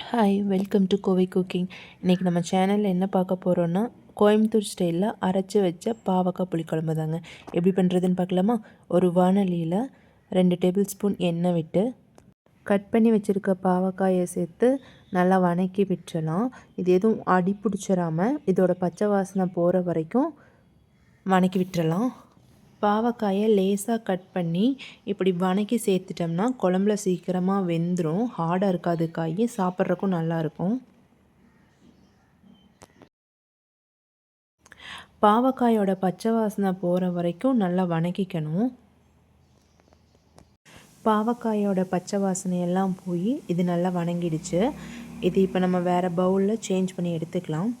Hi, welcome to Kovai cooking. இன்றைக்கி நம்ம சேனலில் என்ன பார்க்க போகிறோன்னா, கோயம்புத்தூர் ஸ்டைலில் அரைச்சி வச்ச பாவக்காய் புளிக்குழம்பு தாங்க. எப்படி பண்ணுறதுன்னு பார்க்கலாமா? ஒரு வானலியில் 2 டேபிள் ஸ்பூன் எண்ணெய் விட்டு கட் பண்ணி வச்சுருக்க பாவக்காயை சேர்த்து நல்லா வதக்கி விட்டுறலாம். இது எதுவும் அடி பிடிச்சிடாமல் இதோட பச்சை வாசனை போகிற வரைக்கும் வதக்கி விட்டுறலாம். பாவக்காயை லேசாக கட் பண்ணி இப்படி வதக்கி சேர்த்துட்டோம்னா குழம்புல சீக்கிரமாக வெந்துடும். ஹார்டாக இருக்காது, காய் சாப்பிட்றக்கும் நல்லாயிருக்கும். பாவக்காயோட பச்சை வாசனை போகிற வரைக்கும் நல்லா வதக்கிக்கணும். பாவக்காயோட பச்சை வாசனையெல்லாம் போய் இது நல்லா வதங்கிடுச்சு. இது இப்போ நம்ம வேறு பவுலில் சேஞ்ச் பண்ணி எடுத்துக்கலாம்.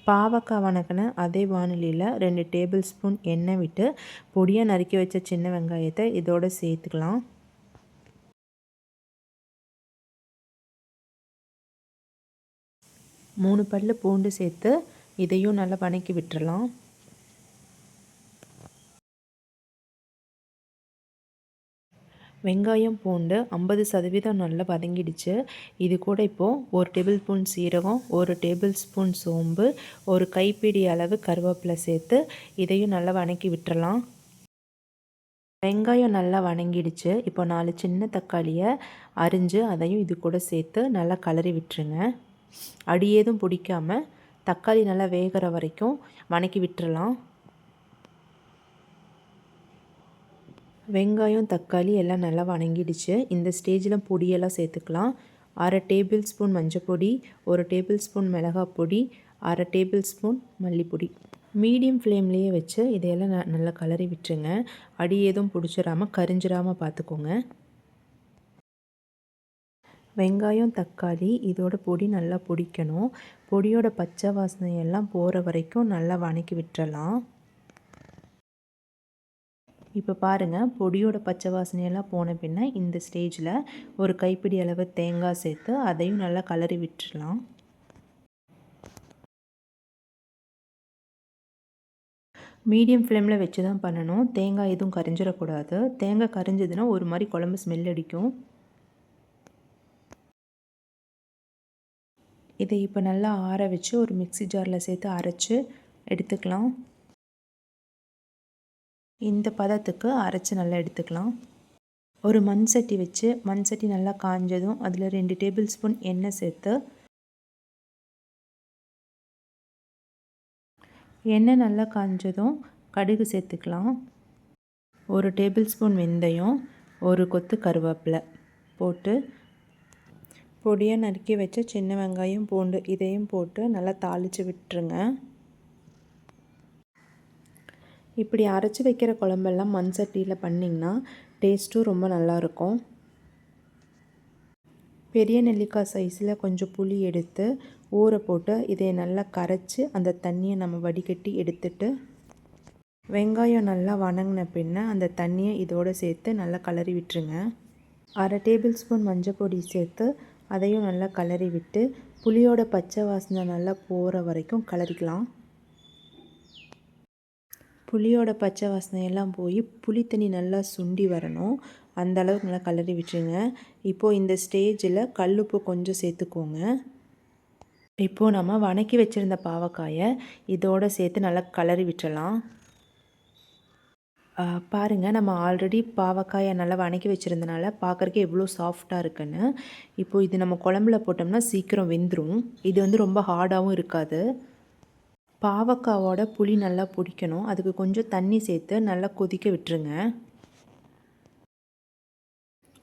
பாவக்காய் வதக்கின அதே வானலியில் 2 டேபிள் ஸ்பூன் எண்ணெய் விட்டு பொடியாக நறுக்கி வச்ச சின்ன வெங்காயத்தை இதோடு சேர்த்துக்கலாம். மூணு பல்லு பூண்டு சேர்த்து இதையும் நல்லா வதக்கி விட்டுறலாம். வெங்காயம் பூண்டு 50% நல்லா வதங்கிடுச்சு. இது கூட இப்போது 1 டேபிள் ஸ்பூன் சீரகம், 1 டேபிள் ஸ்பூன் சோம்பு, ஒரு கைப்பிடி அளவு கருவேப்பிலை சேர்த்து இதையும் நல்லா வதக்கி விட்டுறலாம். வெங்காயம் நல்லா வதங்கிடுச்சு. இப்போ 4 சின்ன தக்காளியை அரிஞ்சு அதையும் இது கூட சேர்த்து நல்லா கலரி விட்டுருங்க. அடி ஏதும் பிடிக்காமல் தக்காளி நல்லா வேகிற வரைக்கும் வதக்கி விட்டுறலாம். வெங்காயம் தக்காளி எல்லாம் நல்லா வதங்கிடுச்சு. இந்த ஸ்டேஜில் பொடியெல்லாம் சேர்த்துக்கலாம். 1/2 டேபிள் ஸ்பூன் மஞ்சப்பொடி, 1 டேபிள் ஸ்பூன் மிளகாய் பொடி, 1/2 டேபிள் ஸ்பூன் மல்லிப்பொடி. மீடியம் ஃப்ளேம்லேயே வச்சு இதையெல்லாம் நல்லா கலரி விட்டுருங்க. அடி எதுவும் பிடிச்சிடாமல் கரிஞ்சிடாமல் பார்த்துக்கோங்க. வெங்காயம் தக்காளி இதோட பொடி நல்லா பிடிக்கணும். பொடியோட பச்சை வாசனையெல்லாம் போகிற வரைக்கும் நல்லா வதக்கி விட்டுறலாம். இப்போ பாருங்கள், பொடியோட பச்சை வாசனையெல்லாம் போன பின்ன இந்த ஸ்டேஜில் ஒரு கைப்பிடி அளவு தேங்காய் சேர்த்து அதையும் நல்லா கலரி விட்டுடலாம். மீடியம் ஃப்ளேமில் வச்சு தான் பண்ணணும். தேங்காய் எதுவும் கரிஞ்சிடக்கூடாது. தேங்காய் கரிஞ்சதுன்னா ஒரு மாதிரி குழம்பு ஸ்மெல் அடிக்கும். இதை இப்போ நல்லா ஆற வச்சு ஒரு மிக்ஸி ஜாரில் சேர்த்து அரைச்சி எடுத்துக்கலாம். இந்த பதத்துக்கு அரைச்சி நல்லா எடுத்துக்கலாம். ஒரு மண் சட்டி வச்சு மண் சட்டி நல்லா காஞ்சதும் அதில் 2 டேபிள் ஸ்பூன் எண்ணெய் சேர்த்து எண்ணெய் நல்லா காஞ்சதும் கடுகு சேர்த்துக்கலாம். 1 டேபிள் ஸ்பூன் வெந்தயம், ஒரு கொத்து கருவேப்பிலை போட்டு பொடியாக நறுக்கி வச்ச சின்ன வெங்காயம் பூண்டு இதையும் போட்டு நல்லா தாளித்து விட்டுருங்க. இப்படி அரைச்சி வைக்கிற குழம்பெல்லாம் மண் சட்டியில் பண்ணிங்கன்னா டேஸ்ட்டும் ரொம்ப நல்லாயிருக்கும். பெரிய நெல்லிக்காய் சைஸில் கொஞ்சம் புளி எடுத்து ஊற போட்டு இதை நல்லா கரைச்சி அந்த தண்ணியை நம்ம வடிகட்டி எடுத்துட்டு வெங்காயம் நல்லா வதங்கின பின்ன அந்த தண்ணியை இதோடு சேர்த்து நல்லா கலரி விட்டுருங்க. 1/2 டேபிள் ஸ்பூன் மஞ்சள் பொடி சேர்த்து அதையும் நல்லா கலரி விட்டு புளியோட பச்சை வாசனை நல்லா போகிற வரைக்கும் கலரிக்கலாம். புளியோட பச்சை வாசனையெல்லாம் போய் புளி தண்ணி நல்லா சுண்டி வரணும். அந்த அளவுக்கு நல்லா கலரி விட்டுருங்க. இப்போது இந்த ஸ்டேஜில் கல்லுப்பு கொஞ்சம் சேர்த்துக்கோங்க. இப்போது நம்ம வதக்கி வச்சுருந்த பாவக்காயை இதோடு சேர்த்து நல்லா கலரி விட்டுறலாம். பாருங்கள், நம்ம ஆல்ரெடி பாவக்காயை நல்லா வதக்கி வச்சுருந்தனால பார்க்குறக்கே எவ்வளோ சாஃப்டாக இருக்குன்னு. இப்போது இது நம்ம குழம்புல போட்டோம்னா சீக்கிரம் வெந்துடும். இது ரொம்ப ஹார்டாகவும் இருக்காது. பாவக்காவோட புளி நல்லா பிடிக்கணும். அதுக்கு கொஞ்சம் தண்ணி சேர்த்து நல்லா கொதிக்க விட்டுருங்க.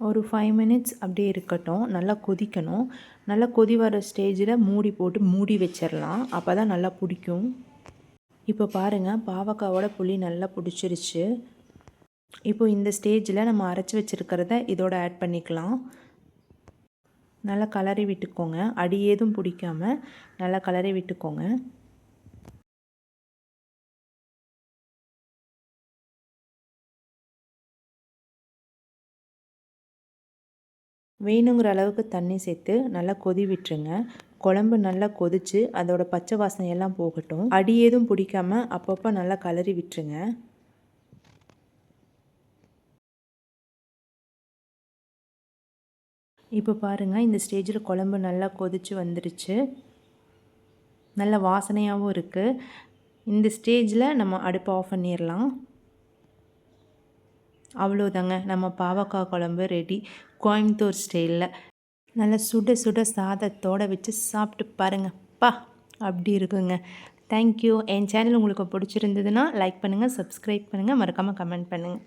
ஒரு 5 மினிட்ஸ் அப்படியே இருக்கட்டும். நல்லா கொதிக்கணும். நல்லா கொதி வர ஸ்டேஜில் மூடி போட்டு மூடி வச்சிடலாம். அப்போ தான் நல்லா பிடிக்கும். இப்போ பாருங்கள், பாவக்காவோட புளி நல்லா பிடிச்சிருச்சு. இப்போ இந்த ஸ்டேஜில் நம்ம அரைச்சி வச்சுருக்கிறத இதோட ஆட் பண்ணிக்கலாம். நல்லா கலரி விட்டுக்கோங்க. அடி ஏதும் பிடிக்காமல் நல்லா கலரி விட்டுக்கோங்க. வேணுங்கிற அளவுக்கு தண்ணி சேர்த்து நல்லா கொதி விட்டுருங்க. குழம்பு நல்லா கொதித்து அதோட பச்சை வாசனையெல்லாம் போகட்டும். அடி ஏதும் பிடிக்காமல் அப்பப்போ நல்லா கலரி விட்டுருங்க. இப்போ பாருங்கள், இந்த ஸ்டேஜில் குழம்பு நல்லா கொதித்து வந்துடுச்சு. நல்ல வாசனையாகவும் இருக்குது. இந்த ஸ்டேஜில் நம்ம அடுப்பை ஆஃப் பண்ணிடலாம். அவ்வளோதாங்க, நம்ம பாவக்காய் குழம்பு ரெடி. கோயம்புத்தூர் ஸ்டைலில் நல்லா சுட சுட சாதத்தோடு வச்சு சாப்பிட்டு பாருங்கள். அப்படி இருக்குங்க. தேங்க்யூ. என் சேனல் உங்களுக்கு பிடிச்சிருந்ததுன்னா லைக் பண்ணுங்கள், சப்ஸ்கிரைப் பண்ணுங்கள், மறக்காமல் கமெண்ட் பண்ணுங்கள்.